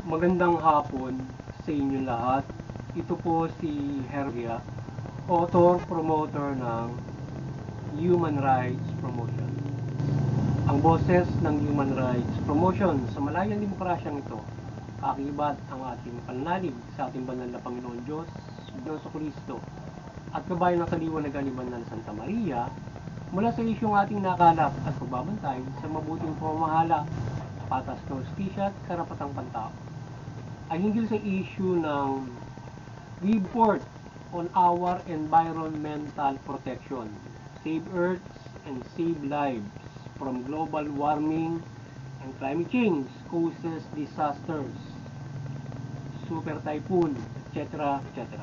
Magandang hapon sa inyo lahat. Ito po si Hergia, author, promoter ng Human Rights Promotion. Ang boses ng Human Rights Promotion sa malayang demokrasyang ito, kaakibat ang ating pananalig sa ating banal na Panginoon Diyos, Kristo, at kabayan ng kaliwanagan ni Banal Santa Maria, mula sa isyong ating nakalap at pagbabantay sa mabuting pamamahala, patas na hustisya at karapatang pantao, ay hinggil sa issue ng report on our environmental protection, save earths and save lives from global warming and climate change causes disasters, super typhoon, etc. etc.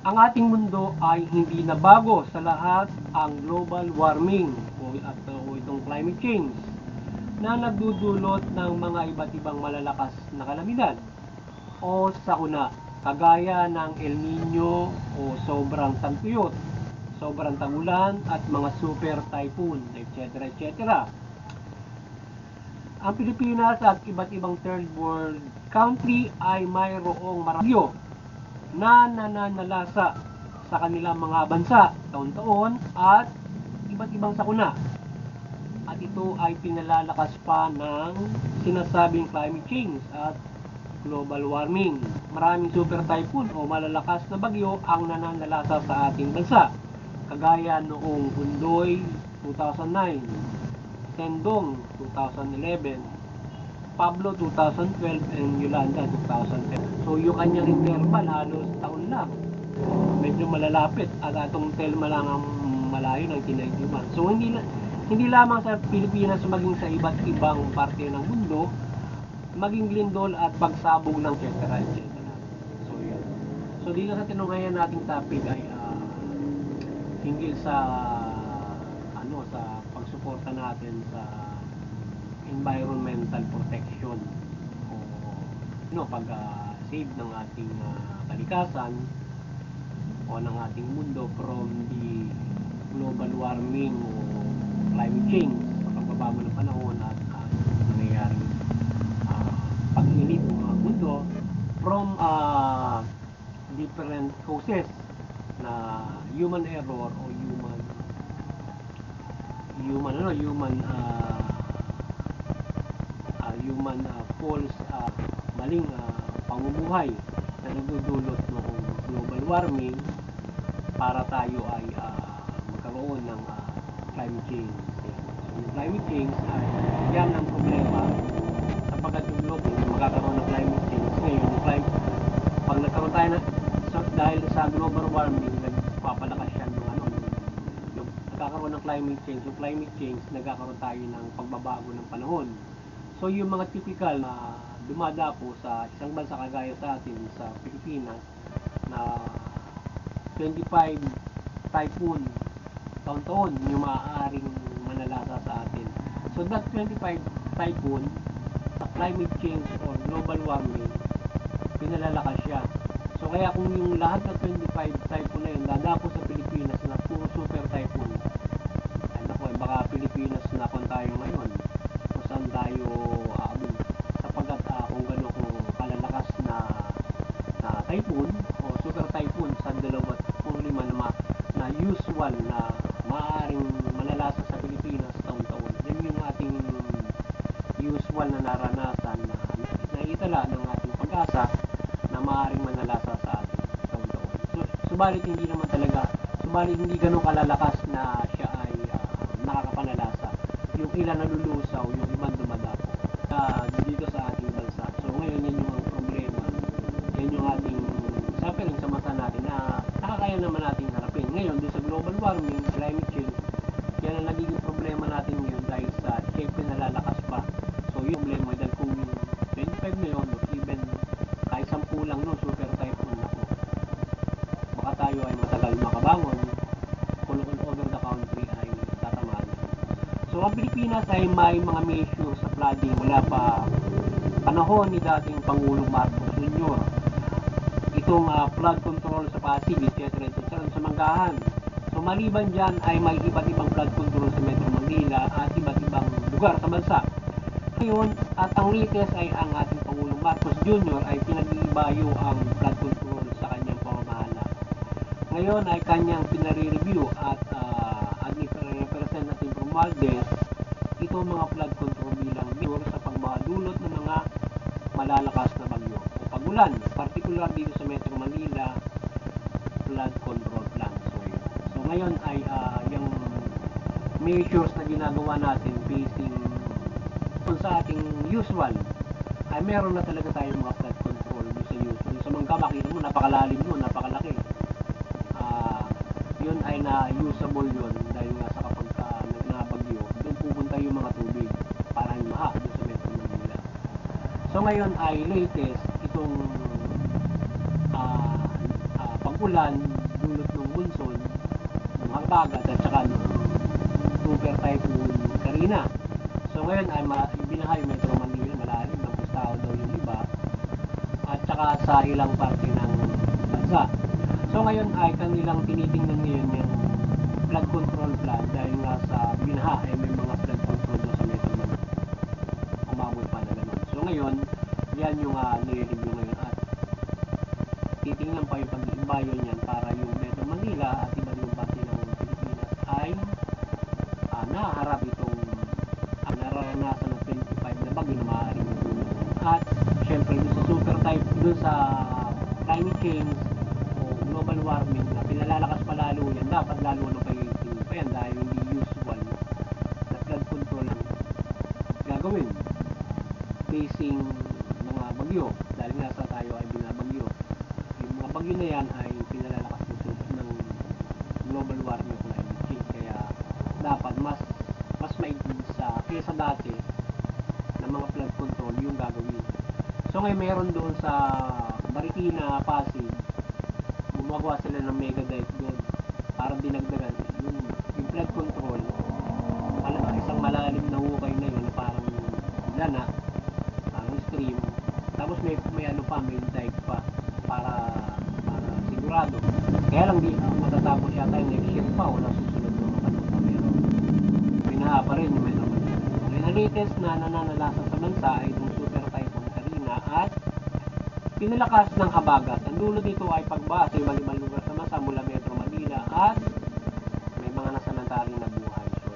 Ang ating mundo ay hindi na bago sa lahat ang global warming o itong climate change na nagdudulot ng mga iba't ibang malalakas na kalamidad o sakuna, kagaya ng El Nino o sobrang tagtuyot, sobrang tagulan at mga super typhoon, etc. etc. Ang Pilipinas at iba't ibang third world country ay mayroong maragyo na nananalasa sa kanilang mga bansa taon-taon at iba't ibang sakuna. At ito ay pinalalakas pa ng sinasabing climate change at global warming. Maraming super typhoon o malalakas na bagyo ang nananalasa sa ating bansa, kagaya noong Undoy 2009, Tendong 2011, Pablo 2012, and Yolanda 2010. So yung kanyang interval halos taon lang, medyo malalapit, at atong Telma lang ang malayo ng kinaidiman. So hindi lamang sa Pilipinas, maging sa iba't ibang parte ng mundo, maging lindol at pagsabog ng etc. etc. So yan. So dito sa tinunghayan nating topic ay hinggil sa sa pagsuporta natin sa environmental protection o pag save ng ating kalikasan o ng ating mundo from the global warming o climate change, pagbabago ng panahon at nangyayaring pag-init ng mga mundo from different causes na human error o human false maling pamumuhay na nagdudulot ng global warming para tayo ay magkaroon ng climate change. So, yung climate change ay yan ang problema sapagkat yung globe magkakaroon ng climate change. Ngayon, pag nagkaroon tayo dahil sa global warming, nagpapalakas yan yung nagkakaroon ng climate change. Yung climate change, nagkakaroon tayo ng pagbabago ng panahon. So yung mga typical na dumadapo sa isang bansa kagaya sa atin sa Pilipinas na 25 typhoon taon-taon yung maaaring manalasa sa atin. So that 25 typhoon sa climate change or global warming, pinalalakas siya. So kaya kung yung lahat ng 25 typhoon na yun dadapo sa Pilipinas na puro super typhoon, ay naku, baka Pilipinas na kung tayo ngayon kung saan tayo aabot, sapagkat kung gano'n kung kalalakas na typhoon o super typhoon sa 25 na usual na maaaring manalasa sa Pilipinas taon-taon. Yan yung ating usual na naranasan na naitala ng ating pag-asa na maaaring manalasa sa atin taon-taon. Subalit hindi ganun kalalakas na siya ay nakakapanalasa. Yung ilan nalulusaw, yung ibang dumadapo dito sa ating bansa. So ngayon yun yung problema. Yan yung ating suffering sa mata natin na nakakaya naman natin harapin. Ngayon, doon sa global warming, climate change, yan ang nagiging problema natin ngayon dahil sa syempre nalalakas pa. So yung problema dahil kung 25 na yun, even kahit 10 lang no, super typhoon ako, baka tayo ay matagal makabangon kung all over the country ay tatamaan. So ang Pilipinas ay may mga measures sa flooding mula pa panahon ni dating Pangulong Marcos Jr. Itong flood control sa Pasig, etc. sa Manggahan. So maliban dyan ay may iba't ibang flood control sa Metro Manila. Manila at iba't ibang lugar sa bansa. Ngayon, at ang latest ay ang ating Pangulong Marcos Jr. ay pinag-iibayo ang flood control sa kanyang pamamahala. Ngayon ay kanyang pinare-review at Representative Romualdez ito mga flood control bilang measure sa pagmadulot ng mga malalakas na bagyo o pagulan, particular dito sa Metro Manila flood control plan. So ngayon ay yung measures na ginagawa natin basing kung sa ating usual ay meron na talaga tayong mga flood control sa usual. Sa mga makita mo, napakalalim mo, napakalaki. Yun ay na-usable yun dahil nga sa kapag nabagyo, doon pupunta yung mga tubig para yung maha doon sa Metro Manila. So ngayon ay latest itong pag-ulan dulot ng monsoon, ng habagat at saka ng super typhoon Karina. So ngayon ay binaha yung Metro Manila, malalim, nagpustaw daw yung iba at saka sa ilang parte ng bansa. So ngayon ay kanilang tinitingnan ngayon yung flood control plan dahil nga sa binaha ay may mga flood control na sa Metro Manila. Umabot pa na ganun. So ngayon, yan yung nire-review ngayon at titingnan pa yung pag-iimbayo niyan para yung Metro Manila at iba't ibang parte ng Pilipinas ay naharap itong nararanasan ng 25 na bagyo na maaaring matulog. At syempre dun sa super type, dun sa climate change o global warming na pinalalakas pa lalo yan, dapat lalo na pag-iisip pa yan dahil hindi usual na flood control gagawin facing mga bagyo dahil nga sa tayo ay binabagyo. Yung mga bagyo na yan ay pinalalakas ng global warming o climate change, kaya dapat mas maiging sa kaysa dati na mga flood control yung gagawin. So ngayon meron doon sa Marikina, Pasig, gumagawa sila ng mega dike doon para dinagdagan yung flood control. Isang malalim na hukay na yun, parang lana, parang stream, tapos may ano pa, may dike pa para sigurado. Kaya lang di matatapos yata yung next year pa o nasusunod ng panahon pa, pero binaha pa rin yung Metro Manila. Ngayon ang latest na nananalasan sa bansa ay itong super typhoon Karina at pinalakas ng habagat. Ang dulo dito ay pagbaha sa ibang lugar sa bansa mula Metro Manila at may mga nasanataling na buhay. So,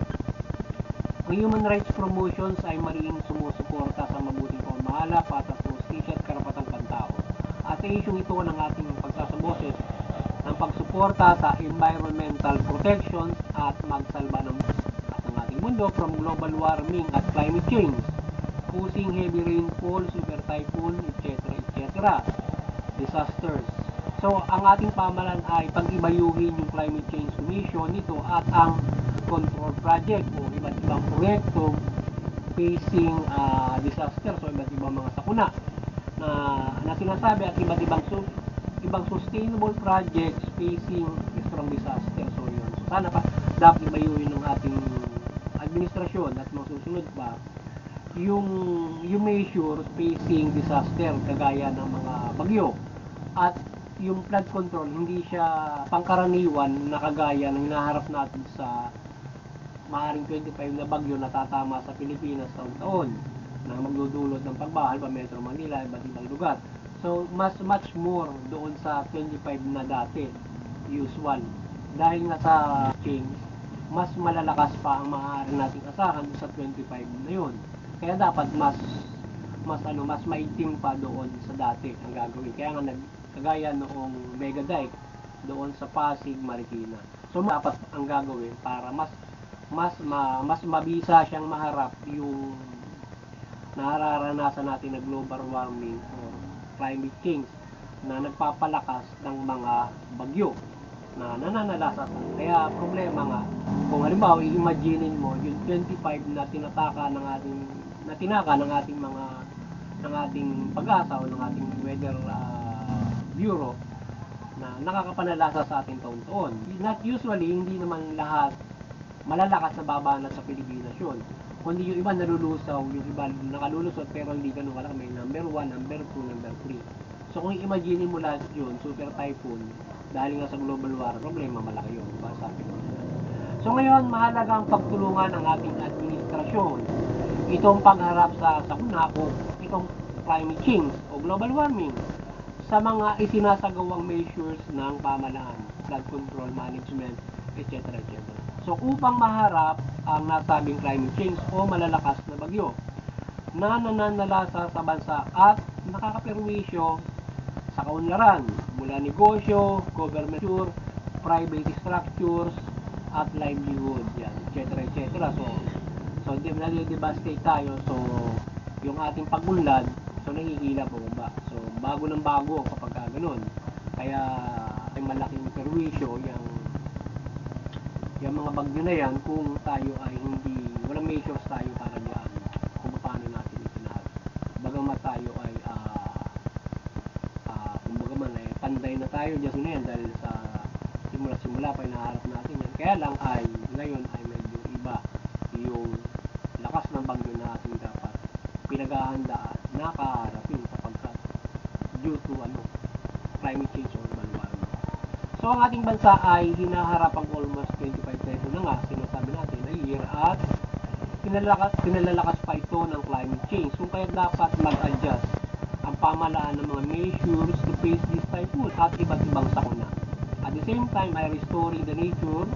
ang Human Rights Promotions ay mariing sumusuporta sa mabuting pamamahala, patas na hustisya at karapatang pantao. At sa isyong ito ng ating pagsasaboses ng pagsuporta sa environmental protections at magsalba ng ating mundo from global warming at climate change, causing heavy rainfall, super typhoon, etc. disasters. So, ang ating pamahalaan ay pag-ibayuhin yung Climate Change Commission nito at ang control project o iba't ibang proyekto facing disaster, so iba't ibang mga sakuna na sinasabi at iba't ibang sustainable projects facing strong disaster. So yun, so sana pa dapat ibayuhin ng ating administrasyon at masusunod pa yung measure facing disaster kagaya ng mga bagyo at yung flood control hindi siya pangkaraniwan na kagaya ng hinaharap natin sa maaaring 25 na bagyo na tatama sa Pilipinas taon-taon na magdudulot ng pagbaha sa Metro Manila, iba't ibang lugar. So much more doon sa 25 na dati usual dahil nga sa change mas malalakas pa ang maaari nating asahan sa 25 na yun. Kaya dapat mas maitim pa doon sa dati ang gagawin. Kaya nga kagaya noong mega dike doon sa Pasig, Marikina. So dapat ang gagawin para mas mabisa siyang maharap yung nararanasan natin na global warming or climate change na nagpapalakas ng mga bagyo na nananalasa. Kaya problema nga, kung halimbawa i-imaginein mo yung 25 na tinaka ng ating pag-asa o ng ating weather bureau na nakakapanalasa sa ating taon-taon. Not usually, hindi naman lahat malalakas na babanat sa Pilipinas yun. Kundi yung iba nalulusaw, yung iba nakalulusot pero hindi ganun kalaki. May number 1, number 2, number 3. So kung i-imagine mo lahat yun, super typhoon, dahil nga sa global warming, problema malaki yun. Diba? Sabi ko. So So ngayon, mahalaga ang pagtulungan ng ating administrasyon. Itong pagharap sa sakuna o itong climate change o global warming sa mga isinasagawang measures ng pamahalaan, flood control management, etc. etc. So upang maharap ang nasabing climate change o malalakas na bagyo na nananalasa sa bansa at nakakaperwisyo sa kaunlaran mula negosyo, government structure, private structures, at livelihood, yan, etc. etc. So nadidevastate tayo. So yung ating pagunlad, so nangihila po ba? So bago ng bago kapag ganun. Kaya ay malaking perwisyo yung mga bagyo na yan kung tayo ay hindi, walang measures tayo para diyan kung paano natin itinaharap. Bagamat tayo ay kumbaga man ay panday na tayo dyan na yan dahil sa simula pa inaharap natin yan. Kaya lang ay ngayon ay medyo iba yung lakas ng bagyo na ating dapat pinaghahandaan na kaharapin kapag due to climate change or global warming. So ang ating bansa ay hinaharap ang almost 25 peso na nga sinasabi natin a year at pinalalakas pa ito ng climate change. So kaya dapat mag-adjust ang pamahalaan ng mga measures to face this typhoon at iba't ibang sakuna. At the same time ay restoring the nature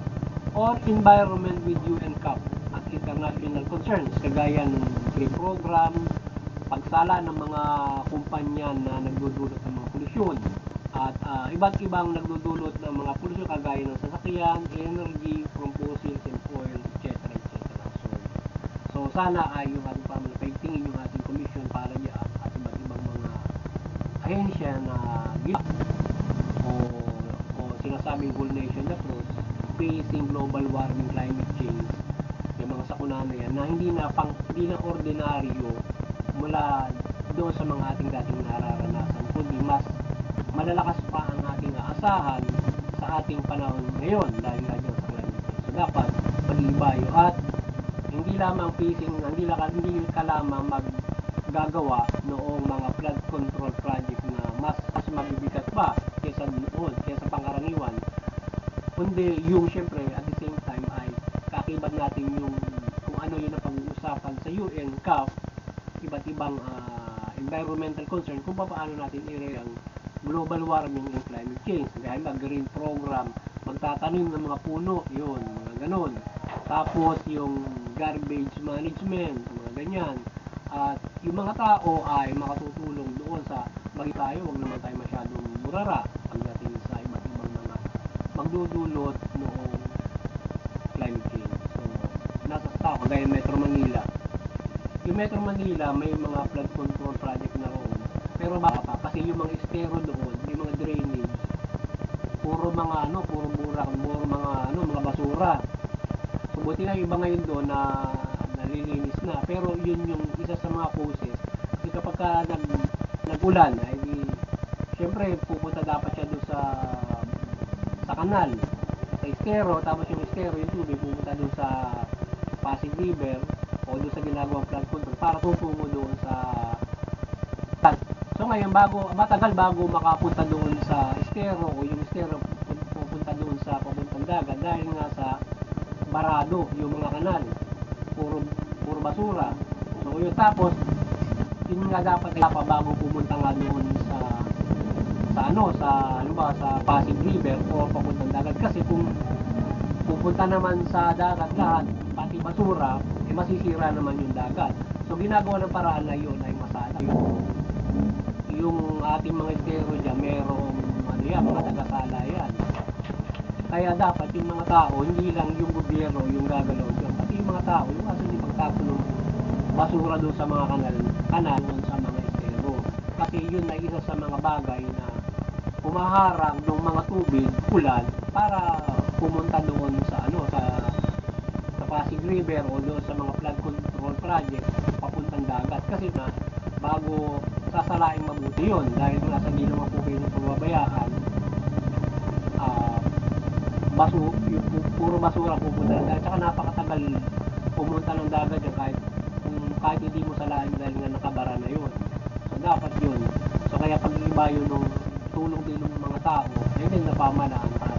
or environment with UN CAP at international concerns kagaya ng free program, pagsala ng mga kumpanya na nagdudulot ng mga polusyon at iba't ibang nagdudulot ng mga polusyon kagaya ng sasakyan, energy from fossils and oil, etc. etc. So sana ay yung ating pamalapaigtingin yung ating commission para diyan at iba't ibang mga ahensya na o sinasabing whole nation approach facing global warming, climate change, yung mga sakuna na yan na hindi na ordinaryo mula doon sa mga ating dating nararanasan, kundi mas malalakas pa ang ating aasahan sa ating panahon ngayon dahil nga dyan sa climate change. So dapat pag-iibayo at hindi lamang facing, hindi ka lamang maggagawa noong mga flood control project na mas mabibigat pa kaysa noon, kaysa pangkaraniwan, kundi yung syempre at the same time ay kakibat natin yung kung ano yun ang pag-uusapan sa UN CAP, iba't ibang environmental concern kung paano natin i-react ang global warming and climate change. Dahil mag-green program, magtatanim ng mga puno, yun, mga ganon. Tapos yung garbage management, mga ganyan. At yung mga tao ay makatutulong doon sa tayo, wag naman tayo masyadong murara pagdating sa iba't ibang mga magdudulot noong climate change. So, nasa tao, kagaya Metro Manila. Yung Metro Manila, may mga flood control project na roon. Pero baka pa, kasi yung mga estero doon, yung mga drainage, puro burak, puro mga basura. So, buti na iba ngayon doon na nalilinis na. Pero yun yung isa sa mga causes. Kasi kapag nag-ulan, ay syempre pupunta dapat siya doon sa kanal, sa estero, tapos yung estero, yung tubig, pupunta doon sa Pasig River o doon sa ginagawang flood control para tutungo doon sa so ngayon matagal bago makapunta doon sa estero o yung estero pupunta doon sa papuntang dagat dahil nga sa barado yung mga kanal, puro basura. So yun, tapos yun nga dapat bago pumunta nga doon sa Pasig River o papuntang dagat, kasi kung pupunta naman sa dagat lahat pati basura, masisira naman yung dagat. So ginagawa ng paraan na yun ay masala yung ating mga estero dyan, merong mga tagasala yan. Kaya dapat yung mga tao, hindi lang yung gobyerno yung gagalaw dyan, pati yung mga tao, yung kaso hindi pagtapon ng basura doon sa mga kanal doon sa mga estero. Kasi yun ay isa sa mga bagay na pumaharang ng mga tubig, ulan, para pumunta doon sa Pasig River o doon sa mga flood control project papuntang dagat. Kasi na bago sasalaing mabuti yun, dahil nasa gilong ang tubig ng pababayaan, puro basura pupunta ng dagat. Tsaka napakatagal pumunta ng dagat yan kahit hindi mo salain dahil nga nakabara na yun. So dapat yun. So kaya pag-iba yun nung tulong din ng mga tao, ay din na pamahalaan para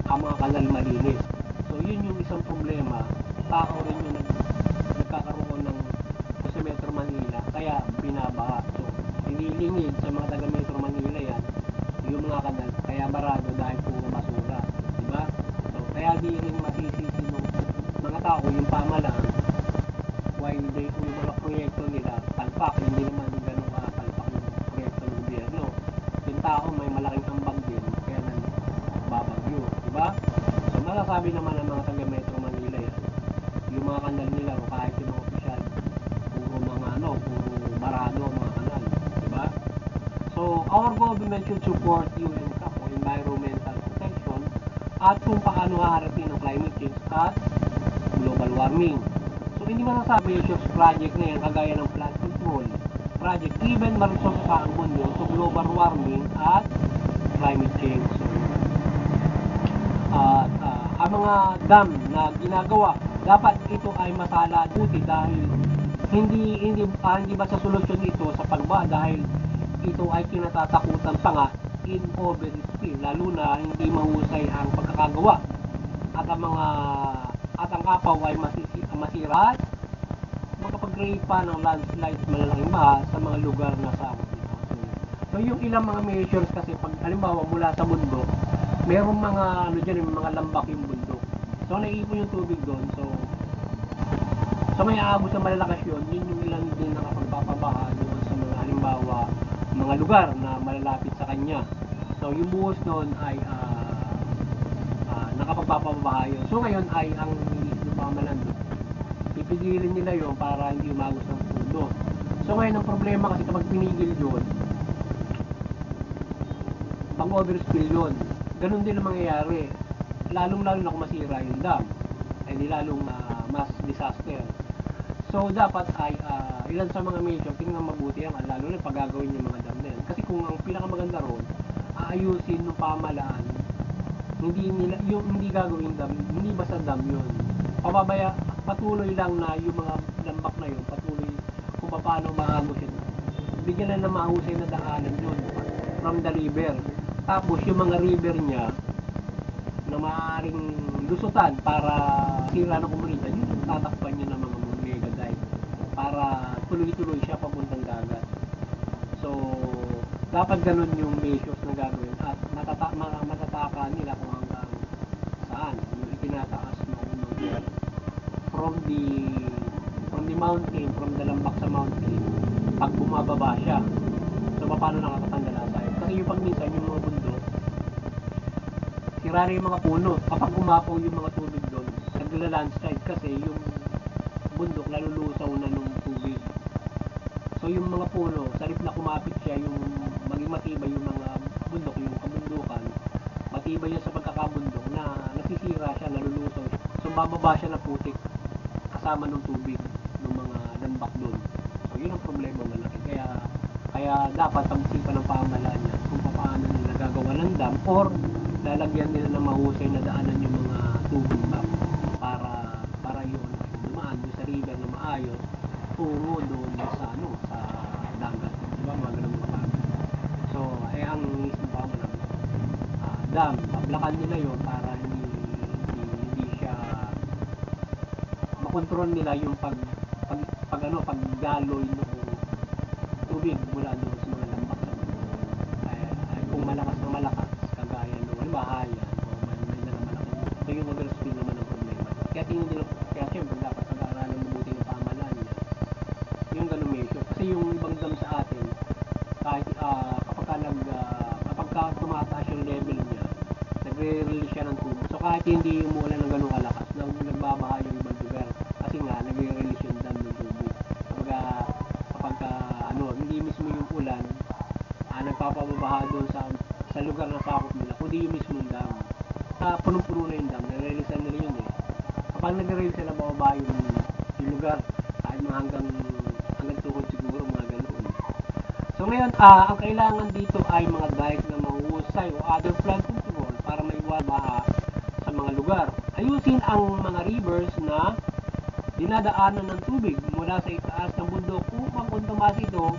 ang mga kanal malinis. So So yun yung isang problema, tao rin yung nagkakaroon ng sa Metro Manila, kaya binabaha. So nililingid sa mga taga Metro Manila yan, yung mga kanal, kaya barado dahil puro basura, di ba? So kaya di rin masisisi ng mga tao, yung pamalaan, while they, yung mga proyekto nila, palpak, hindi naman ganun palpak yung proyekto ng gobyerno. Yung tao may malaking ambag din, kaya nang babagyo, di ba? So masasabi naman ng mga taga Metro Manila yan, yung mga kanal nila, o kahit yung mga opisyal, puro mga puro barado mga kanal, di ba? So our government should support UNCAP o environmental protection at kung paano haharapin ang climate change at global warming. So hindi masasabi yung project na yan kagaya ng flood control project, even marisol sa ang mundo to global warming at climate change. So, ang mga dam na ginagawa, dapat ito ay masala buti dahil hindi ba sa solusyon ito sa pagbaha dahil ito ay kinatatakutan pa nga in overspill, lalo na hindi mahusay ang pagkakagawa at ang apaw ay masira at makapag-create pa ng landslides, malalaking baha sa mga lugar na sakop nito. So yung ilang mga measures kasi pag halimbawa mula sa bundok, merong mga mga lambak yung bundok. So naiipon yung tubig doon. So may aagos na malalakas yun yung ilang din nakapagpapabaha doon sa mga halimbawa mga lugar na malalapit sa kanya. So yung buhos doon ay nakapagpapabaha yun. So ngayon ay ang pamalan doon, pipigilin nila yun para hindi umagos ng pundo. So ngayon ang problema kasi kapag pinigil yun, pang overspill yun. Ganun din ang mangyayari, lalong na kung masira yung dam, ay di lalong mas disaster. So dapat ay ilan sa mga measure, tingnan mabuti ang lalo na pag gagawin yung mga dam na yan. Kasi kung ang pinakamaganda ron, aayusin ng pamalaan, hindi gagawin dam, hindi basta dam yun. Patuloy lang na yung mga lambak na yun, patuloy kung paano maagos yun. Bigyan na mahusay na daanan yun from the river. Tapos yung mga river niya na maaaring lusutan para sira ng komunidad, yun yung tatakpan niya ng mga mega dive para tuloy-tuloy siya papuntang dagat. So dapat ganun yung measures na gagawin at matataka nila kung hanggang saan yung itinataas ng mga from the mountain, from the lambak sa mountain, pag bumababa siya. So paano nakakatanggal tayo? Kasi yung pag minsan yung mga bundok, sira na yung mga puno. Kapag umapaw yung mga tubig doon, nagla-landslide kasi yung bundok nalulusaw na ng tubig. So yung mga puno, sarip na kumapit siya, yung maging matibay yung mga bundok, yung kabundukan, matibay yan sa pagkakabundok na nasisira siya, nalulusaw siya. So bababa siya na putik kasama ng tubig ng mga lambak doon. So yun ang problema malaki. Kaya dapat pag-isipan ng pamahalaan niya kung paano nila gagawa ng dam or lalagyan nila ng mahusay na daanan yung mga tubig para yun dumaan yung sa river na maayos tungo doon sa dagat, di ba, mga ganun mga bagay. So ang isang pamahalaan dam, pablakan nila yun para hindi siya makontrol nila yung paggaloy ng tubig mula doon sa mga lambak sa mundo. Ay kung malakas kagaya ng bahayan o may na malaki, so yung overspill naman ang problema. Kaya tingin nila, kaya syempre dapat pag-aaralan mabuti ng pamahalaan niya yung ganung measure. Kasi yung ibang dam sa atin, kahit kapag tumataas yung level niya, nagre-release siya ng tubig. So kahit hindi umulan ng ganung kalakas, nagbabaha yung ibang lugar kasi nga nagre-release yung dam ng tubig. Hindi mismo yung ulan nagpapababaha doon sa lugar na sakop nila, kundi yung mismong dam. Punong-puno na yung dam, nare-release nila yun eh. Kapag nagre-release na bababa yung lugar, kahit mga hanggang tuhod siguro, mga ganoon. So ngayon, ang kailangan dito ay mga dike na mahuhusay o other flood control para maiwasan baha sa mga lugar. Ayusin ang mga rivers na dinadaanan ng tubig mula sa itaas ng bundok upang kung tumaas ito,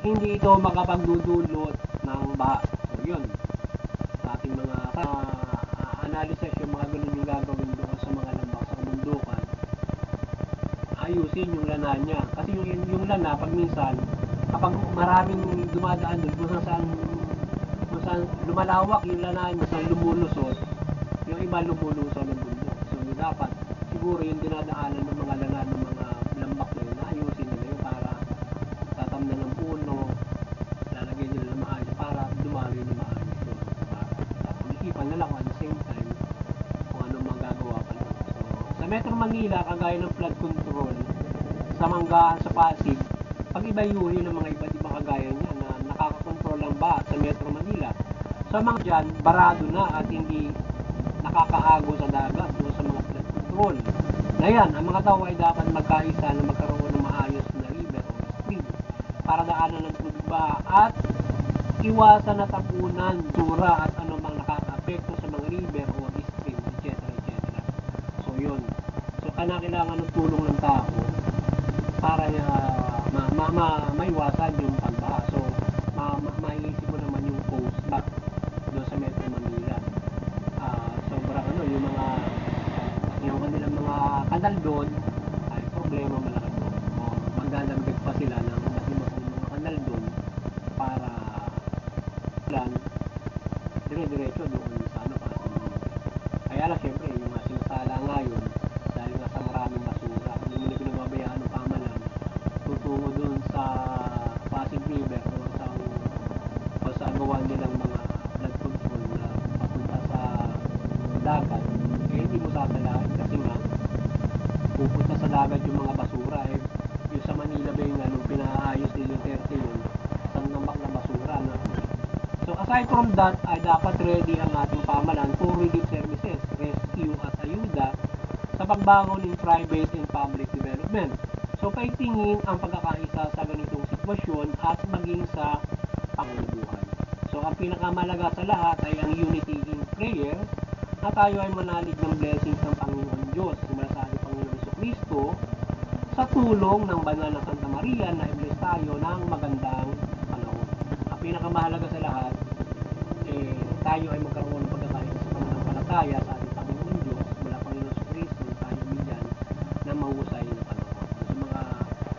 hindi ito makapagdudulot ng baha. So yun, sa ating mga analysis yung mga ganun yung gagawin doon sa mga lambak sa kabundukan, ayusin yung lana niya. Kasi yung lana, pag minsan, kapag maraming dumadaan doon, kung saan lumalawak yung lana niya, saan lumulusot, yung iba lumulusot ng bundok. So, dapat, siguro yung dinadaanan ng mga lana ng mga lambak na yun, ayusin nila yun para tatamnan ng puno, lalagyan nila na maayos para dumaloy na maayos yun. Isipan na lang at the same time kung ano magagawa pa nun. So, sa Metro Manila, kagaya ng flood control, sa Manggaan, sa Pasig, pag ibayuhin ng mga iba't ibang kagaya niya na nakakakontrol lang ba sa Metro Manila. Sa mga dyan, barado na at hindi nakakaago sa dagat o sa mga flood control. Ngayon, ang mga tao ay dapat magkaisa na magkaroon ng maayos na river o stream para daanan ng tubig ba at iwasan na tapunan, sura at anumang nakaka-apekto sa mga river o stream, etc. etc. So yun. So kailangan ng tulong ng tao para maiwasan yung pagbaha. So maiisip mo naman yung coast back doon sa Metro Manila. Sobrang yung kanilang mga kanal doon ay problema malaki doon. Magdadagdag pa sila ng mga kanal doon para lang dire-diretso doon sa para kaya lang syempre yung sinasala ngayon dahil nga sa maraming basura hindi mo na pinababayaan ng pamalan tutungo doon sa Pasig River o sa agawan nilang mga flood control na papunta sa dagat hindi mo sasalain kasi nga pupunta sa dagat yung mga basura yung sa Manila ba yung nung pinaayos ni Duterte yun isang nambak na basura na. So aside from that, ay dapat ready ang ating pamalan for relief services, rescue at ayuda sa pagbangon ng private and public development. So paigtingin ang pagkakaisa sa ganitong sitwasyon at maging sa pangbubuhay. So ang pinakamalaga sa lahat ay ang unity in prayer na tayo ay manalig ng blessings ng Panginoon Diyos mula sa ating Panginoon Jesucristo sa tulong ng Banal na Santa Maria na i-bless tayo ng magandang panahon. Ang pinakamahalaga sa lahat, tayo ay magkaroon ng pagkakaisa sa pananampalataya sa ating Panginoon Diyos mula Panginoon Jesucristo tayo bigyan ng mahusay na panahon. Sa mga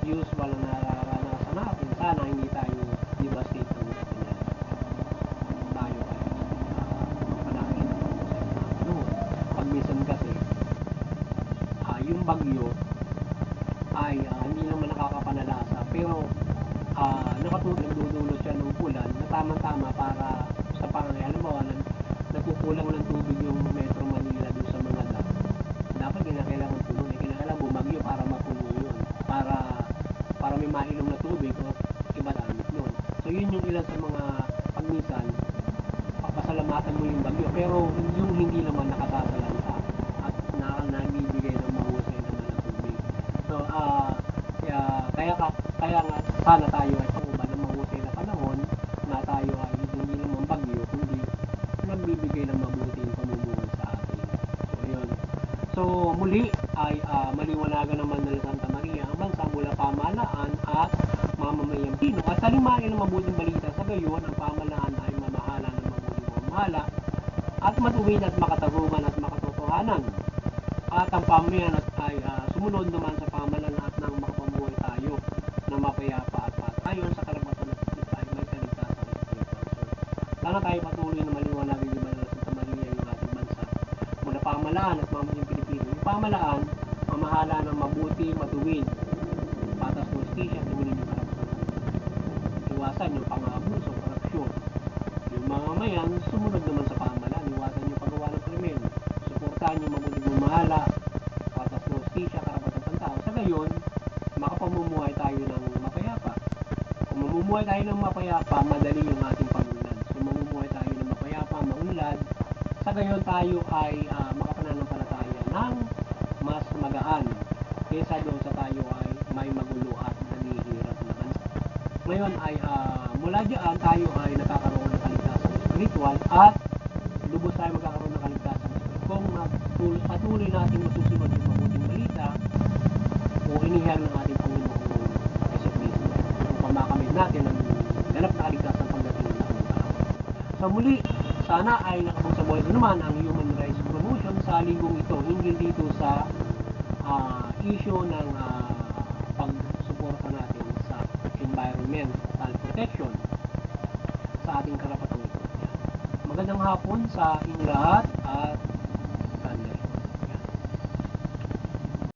usual na nararanasan natin, sana hindi tayo devastate ng gusto niya. Tayo ay panahon ng mahusay na panahon. Pag minsan kasi, yung bagyo ay hindi naman nakakapanalasa pero nagdudulot siya ng ulan na tamang-tama para sa halimbawa nagkukulang ng tubig yung Metro Manila doon sa mga dam. Dapat kinakailangan puno kinakailangan bumagyo para mapuno yun para may mainom na tubig o iba damit nun. So yun yung ilan sa mga pagminsan papasalamatan mo yung bagyo pero yung hindi naman nakasasalanta at nabibigay ng mahusay naman na tubig. So kaya nga sana tayo ay pangubad ng mahusay na panahon na tayo ay hindi naman bagyo kundi nagbibigay ng mabuting pamumuhay sa atin. So yun. So muli ay maliwanagan naman ng Santa Maria ang bansa mula pamahalaan at mamamayang Pino at talimain ng mabuting balita sa gayon ang pamahalaan ay mamahala ng mabuting pamamahala at matuwid at makatarungan at makatotohanan at ang pamayan ay sumunod naman sa pamahalaan at nang makapamuhay tayo na mapayapa at patayon sa karapatan ng ay may kaligtasan at spiritual. Sana tayo patuloy na maliwanagin yung Banal na Santa Maria yung ating bansa mula pamahalaan at mamamayang Pilipino. Yung pamahalaan, mamahala ng mabuti, matuwid, patas ng hustisya at tuwid yung karapatan. Iwasan yung pang-aabuso, korupsyon. Yung mamamayan, sumunod naman sa pamahalaan, iwasan yung paggawa ng krimen. Suportahan yung mabuting mamahala, patas ng hustisya, karapatan ng tao. Sa gayon, makapamumuhay tayo ng mapayapa. Kung mamumuhay tayo ng mapayapa, madali yung ating pag-unlad. So mamumuhay tayo ng mapayapa, maunlad. Sa gayon tayo ay makapananampalataya ng mas magaan kaysa doon sa tayo ay may magulo at naghihirap na bansa. Ngayon ay mula diyan tayo ay nakakaroon ng kaligtasan spiritual at lubos tayo magkakaroon ng kaligtasan spiritual. Kung patuloy natin masusunod yung mabuting balita o inihayag ng ating Panginoon Jesucristo kung makamit natin ang ganap na kaligtasan pagdating ng panahon. So muli, sana ay nakabang sa buhay naman ang Human Rights Group sa linggong ito, hinggil dito sa issue ng pagsuporta natin sa environmental protection sa ating karapatang ito. Magandang hapon sa inyong lahat at